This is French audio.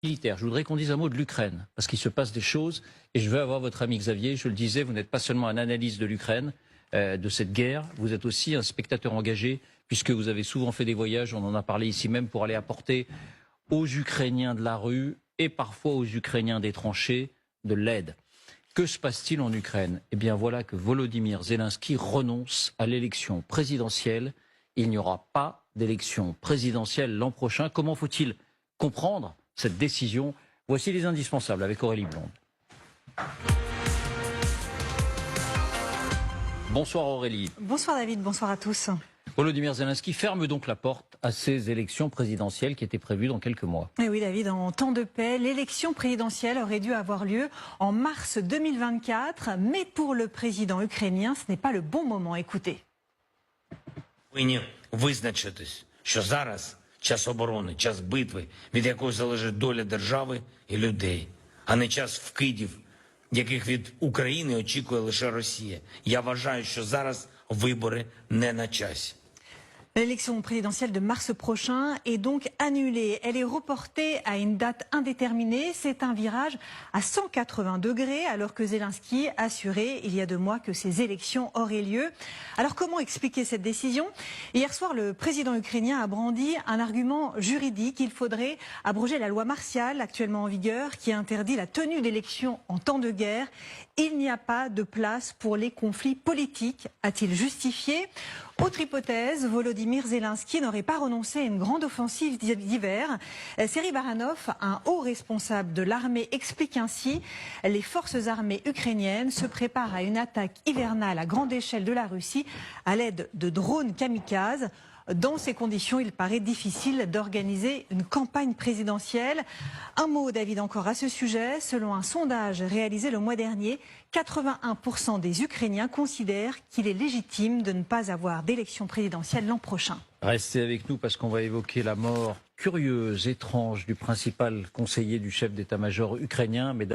Militaire. Je voudrais qu'on dise un mot de l'Ukraine, parce qu'il se passe des choses, et je veux avoir votre ami Xavier. Je le disais, vous n'êtes pas seulement un analyste de l'Ukraine, de cette guerre, vous êtes aussi un spectateur engagé, puisque vous avez souvent fait des voyages, on en a parlé ici même, pour aller apporter aux Ukrainiens de la rue, et parfois aux Ukrainiens des tranchées, de l'aide. Que se passe-t-il en Ukraine? Eh bien voilà que Volodymyr Zelensky renonce à l'élection présidentielle. Il n'y aura pas d'élection présidentielle l'an prochain. Comment faut-il comprendre cette décision? Voici les indispensables avec Aurélie Blonde. Bonsoir Aurélie. Bonsoir David, bonsoir à tous. Volodymyr Zelensky ferme donc la porte à ces élections présidentielles qui étaient prévues dans quelques mois. Et oui David, en temps de paix, l'élection présidentielle aurait dû avoir lieu en mars 2024, mais pour le président ukrainien, ce n'est pas le bon moment. Écoutez. Повинні визначитись, що зараз час оборони, час битви, від якої залежить доля держави і людей, а не час вкидів, яких від України очікує лише Росія. Я вважаю, що зараз вибори не на часі. L'élection présidentielle de mars prochain est donc annulée. Elle est reportée à une date indéterminée. C'est un virage à 180 degrés alors que Zelensky assurait il y a 2 mois que ces élections auraient lieu. Alors comment expliquer cette décision? Hier soir, le président ukrainien a brandi un argument juridique. Il faudrait abroger la loi martiale actuellement en vigueur qui interdit la tenue d'élections en temps de guerre. Il n'y a pas de place pour les conflits politiques, a-t-il justifié. Autre hypothèse, Volodymyr Zelensky n'aurait pas renoncé à une grande offensive d'hiver. Serhiy Baranov, un haut responsable de l'armée, explique ainsi: les forces armées ukrainiennes se préparent à une attaque hivernale à grande échelle de la Russie à l'aide de drones kamikazes. Dans ces conditions, il paraît difficile d'organiser une campagne présidentielle. Un mot, David, encore à ce sujet. Selon un sondage réalisé le mois dernier, 81% des Ukrainiens considèrent qu'il est légitime de ne pas avoir d'élection présidentielle l'an prochain. Restez avec nous parce qu'on va évoquer la mort curieuse, étrange du principal conseiller du chef d'état-major ukrainien.